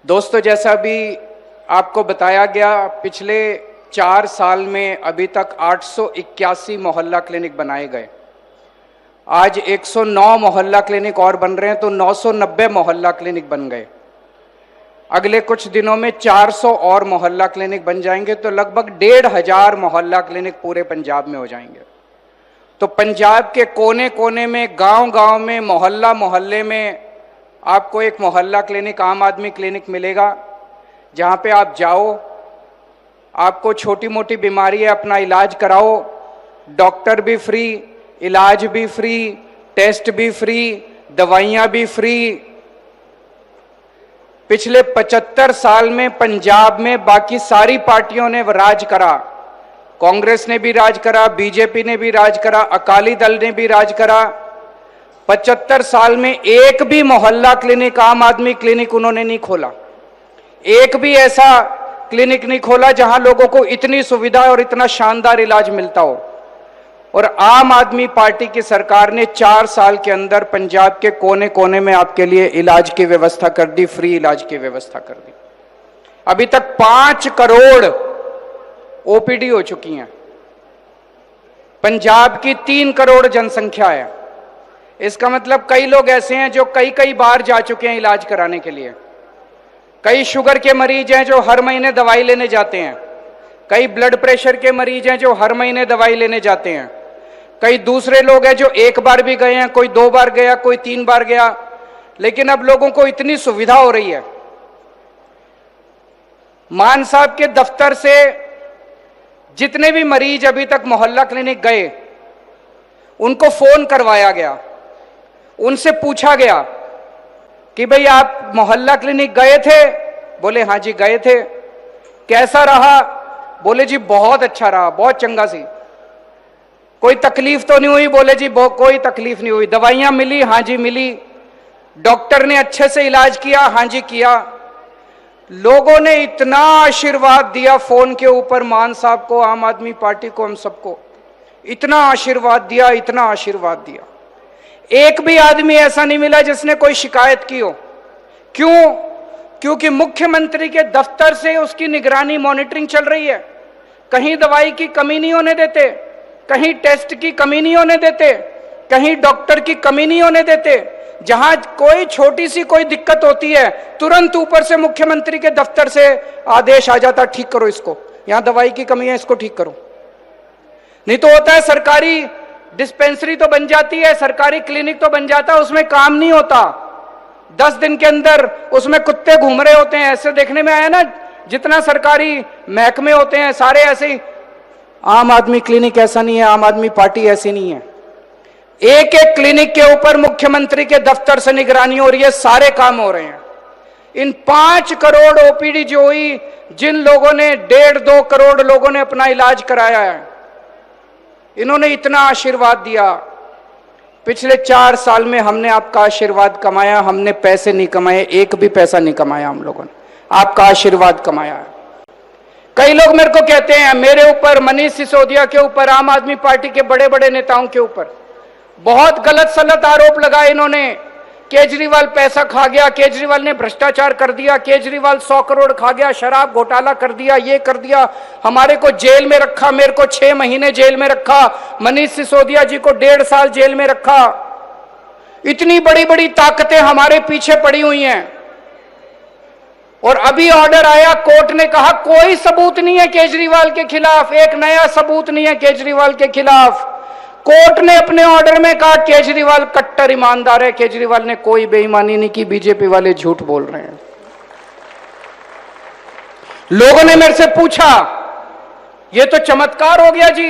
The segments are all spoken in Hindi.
दोस्तों, जैसा भी आपको बताया गया, पिछले 4 साल में अभी तक 881 मोहल्ला क्लिनिक बनाए गए। आज 109 मोहल्ला क्लिनिक और बन रहे हैं, तो 990 मोहल्ला क्लिनिक बन गए। अगले कुछ दिनों में 400 और मोहल्ला क्लिनिक बन जाएंगे, तो लगभग 1500 मोहल्ला क्लिनिक पूरे पंजाब में हो जाएंगे। तो पंजाब के कोने कोने में, गांव-गांव में, मोहल्ला मोहल्ले में आपको एक मोहल्ला क्लिनिक, आम आदमी क्लिनिक मिलेगा, जहां पे आप जाओ, आपको छोटी मोटी बीमारी है, अपना इलाज कराओ, डॉक्टर भी फ्री, इलाज भी फ्री, टेस्ट भी फ्री, दवाइयां भी फ्री। पिछले 75 साल में पंजाब में बाकी सारी पार्टियों ने राज करा। कांग्रेस ने भी राज करा, बीजेपी ने भी राज करा, अकाली दल ने भी राज करा। 75 साल में एक भी मोहल्ला क्लिनिक, आम आदमी क्लिनिक उन्होंने नहीं खोला। एक भी ऐसा क्लिनिक नहीं खोला जहां लोगों को इतनी सुविधा और इतना शानदार इलाज मिलता हो। और आम आदमी पार्टी की सरकार ने 4 साल के अंदर पंजाब के कोने कोने में आपके लिए इलाज की व्यवस्था कर दी, फ्री इलाज की व्यवस्था कर दी। अभी तक 5 करोड़ ओपीडी हो चुकी हैं। पंजाब की 3 करोड़ जनसंख्या है। इसका मतलब कई लोग ऐसे हैं जो कई बार जा चुके हैं इलाज कराने के लिए। कई शुगर के मरीज हैं जो हर महीने दवाई लेने जाते हैं। कई ब्लड प्रेशर के मरीज हैं जो हर महीने दवाई लेने जाते हैं। कई दूसरे लोग हैं जो 1 बार भी गए हैं, कोई 2 बार गया, कोई 3 बार गया। लेकिन अब लोगों को इतनी सुविधा हो रही है। मान साहब के दफ्तर से जितने भी मरीज अभी तक मोहल्ला क्लिनिक गए, उनको फोन करवाया गया, उनसे पूछा गया कि भाई आप मोहल्ला क्लिनिक गए थे? बोले हाँ जी गए थे। कैसा रहा? बोले जी बहुत अच्छा रहा, बहुत चंगा सी। कोई तकलीफ तो नहीं हुई? बोले जी कोई तकलीफ नहीं हुई। दवाइयां मिली? हाँ जी मिली। डॉक्टर ने अच्छे से इलाज किया? हाँ जी किया। लोगों ने इतना आशीर्वाद दिया फोन के ऊपर, मान साहब को, आम आदमी पार्टी को, हम सबको इतना आशीर्वाद दिया, इतना आशीर्वाद दिया। एक भी आदमी ऐसा नहीं मिला जिसने कोई शिकायत की हो। क्यों? क्योंकि मुख्यमंत्री के दफ्तर से उसकी निगरानी, मॉनिटरिंग चल रही है। कहीं दवाई की कमी नहीं होने देते, कहीं टेस्ट की कमी नहीं होने देते, कहीं डॉक्टर की कमी नहीं होने देते। जहां कोई छोटी सी कोई दिक्कत होती है, तुरंत ऊपर से मुख्यमंत्री के दफ्तर से आदेश आ जाता, ठीक करो इसको, यहां दवाई की कमी है, इसको ठीक करो। नहीं तो होता है सरकारी डिस्पेंसरी तो बन जाती है, सरकारी क्लिनिक तो बन जाता है, उसमें काम नहीं होता। 10 दिन के अंदर उसमें कुत्ते घूम रहे होते हैं। ऐसे देखने में आया ना, जितना सरकारी महकमे होते हैं सारे ऐसे ही। आम आदमी क्लिनिक ऐसा नहीं है, आम आदमी पार्टी ऐसी नहीं है। एक एक क्लिनिक के ऊपर मुख्यमंत्री के दफ्तर से निगरानी हो रही है, सारे काम हो रहे हैं। इन 5 करोड़ ओपीडी जो हुई, जिन लोगों ने 1.5-2 करोड़ लोगों ने अपना इलाज कराया है, इन्होंने इतना आशीर्वाद दिया। पिछले 4 साल में हमने आपका आशीर्वाद कमाया, हमने पैसे नहीं कमाए, एक भी पैसा नहीं कमाया हम लोगों ने, आपका आशीर्वाद कमाया है। कई लोग मेरे को कहते हैं, मेरे ऊपर, मनीष सिसोदिया के ऊपर, आम आदमी पार्टी के बड़े बड़े नेताओं के ऊपर बहुत गलत सलत आरोप लगाए इन्होंने। केजरीवाल पैसा खा गया, केजरीवाल ने भ्रष्टाचार कर दिया, केजरीवाल 100 करोड़ खा गया, शराब घोटाला कर दिया, ये कर दिया, हमारे को जेल में रखा, मेरे को 6 महीने जेल में रखा, मनीष सिसोदिया जी को 1.5 साल जेल में रखा। इतनी बड़ी बड़ी ताकतें हमारे पीछे पड़ी हुई हैं। और अभी ऑर्डर आया, कोर्ट ने कहा कोई सबूत नहीं है केजरीवाल के खिलाफ, एक नया सबूत नहीं है केजरीवाल के खिलाफ। कोर्ट ने अपने ऑर्डर में कहा केजरीवाल कट्टर ईमानदार है, केजरीवाल ने कोई बेईमानी नहीं की, बीजेपी वाले झूठ बोल रहे हैं। लोगों ने मेरे से पूछा, ये तो चमत्कार हो गया जी,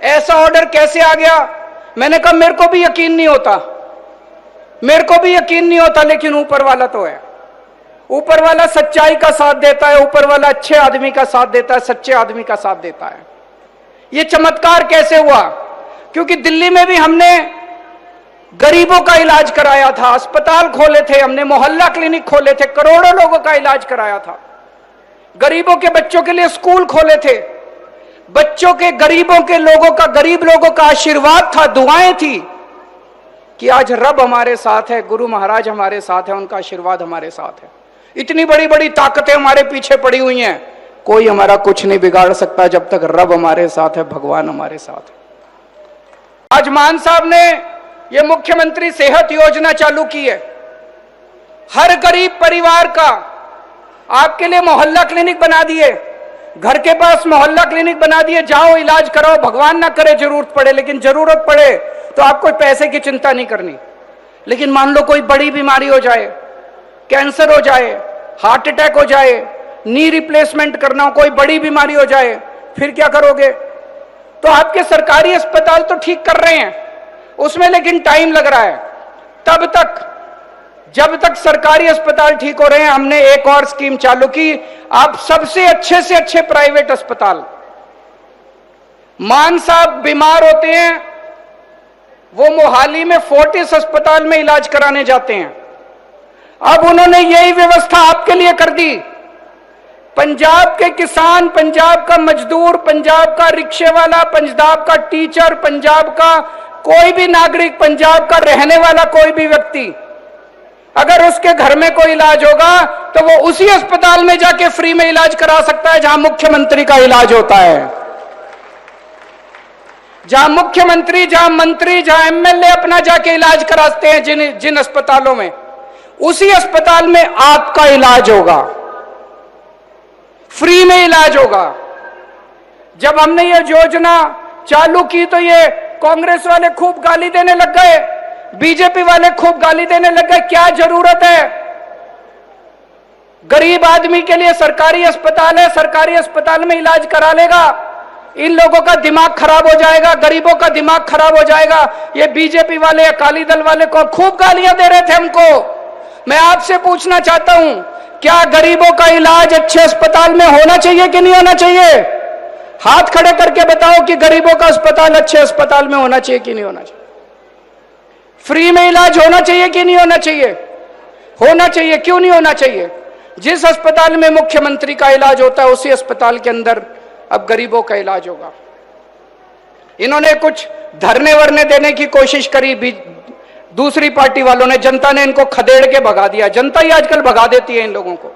ऐसा ऑर्डर कैसे आ गया? मैंने कहा मेरे को भी यकीन नहीं होता, मेरे को भी यकीन नहीं होता, लेकिन ऊपर वाला तो है। ऊपर वाला सच्चाई का साथ देता है, ऊपर वाला अच्छे आदमी का साथ देता है, सच्चे आदमी का साथ देता है। ये चमत्कार कैसे हुआ? क्योंकि दिल्ली में भी हमने गरीबों का इलाज कराया था, अस्पताल खोले थे, हमने मोहल्ला क्लिनिक खोले थे, करोड़ों लोगों का इलाज कराया था। गरीबों के बच्चों के लिए स्कूल खोले थे। बच्चों के, गरीबों के लोगों का, गरीब लोगों का आशीर्वाद था, दुआएं थी कि आज रब हमारे साथ है, गुरु महाराज हमारे साथ है, उनका आशीर्वाद हमारे साथ है। इतनी बड़ी बड़ी ताकतें हमारे पीछे पड़ी हुई हैं, कोई हमारा कुछ नहीं बिगाड़ सकता जब तक रब हमारे साथ है, भगवान हमारे साथ है। आज मान साहब ने ये मुख्यमंत्री सेहत योजना चालू की है। हर गरीब परिवार का आपके लिए मोहल्ला क्लिनिक बना दिए, घर के पास मोहल्ला क्लिनिक बना दिए, जाओ इलाज कराओ, भगवान ना करे जरूरत पड़े, लेकिन जरूरत पड़े तो आपको पैसे की चिंता नहीं करनी। लेकिन मान लो कोई बड़ी बीमारी हो जाए, कैंसर हो जाए, हार्ट अटैक हो जाए, नी रिप्लेसमेंट करना हो, कोई बड़ी बीमारी हो जाए, फिर क्या करोगे? तो आपके सरकारी अस्पताल तो ठीक कर रहे हैं उसमें, लेकिन टाइम लग रहा है। तब तक जब तक सरकारी अस्पताल ठीक हो रहे हैं, हमने एक और स्कीम चालू की। आप सबसे अच्छे से अच्छे प्राइवेट अस्पताल, मान साहब बीमार होते हैं, वो मोहाली में फोर्टिस अस्पताल में इलाज कराने जाते हैं। अब उन्होंने यही व्यवस्था आपके लिए कर दी। पंजाब के किसान, पंजाब का मजदूर, पंजाब का रिक्शे वाला, पंजाब का टीचर, पंजाब का कोई भी नागरिक, पंजाब का रहने वाला कोई भी व्यक्ति, अगर उसके घर में कोई इलाज होगा तो वो उसी अस्पताल में जाके फ्री में इलाज करा सकता है जहां मुख्यमंत्री का इलाज होता है। जहां मुख्यमंत्री, जहां मंत्री, जहां एमएलए अपना जाके इलाज कराते हैं जिन अस्पतालों में, उसी अस्पताल में आपका इलाज होगा, फ्री में इलाज होगा। जब हमने ये योजना चालू की तो ये कांग्रेस वाले खूब गाली देने लग गए, बीजेपी वाले खूब गाली देने लग गए। क्या जरूरत है? गरीब आदमी के लिए सरकारी अस्पताल है, सरकारी अस्पताल में इलाज करा लेगा। इन लोगों का दिमाग खराब हो जाएगा, गरीबों का दिमाग खराब हो जाएगा। ये बीजेपी वाले, अकाली दल वाले को खूब गालियां दे रहे थे हमको। मैं आपसे पूछना चाहता हूं, क्या गरीबों का इलाज अच्छे अस्पताल में होना चाहिए कि नहीं होना चाहिए? हाथ खड़े करके बताओ कि गरीबों का अस्पताल अच्छे अस्पताल में होना चाहिए कि नहीं होना चाहिए? फ्री में इलाज होना चाहिए कि नहीं होना चाहिए? होना चाहिए। क्यों नहीं होना चाहिए? जिस अस्पताल में मुख्यमंत्री का इलाज होता है उसी अस्पताल के अंदर अब गरीबों का इलाज होगा। इन्होंने कुछ धरने वरने देने की कोशिश करी, दूसरी पार्टी वालों ने, जनता ने इनको खदेड़ के भगा दिया। जनता ही आजकल भगा देती है इन लोगों को।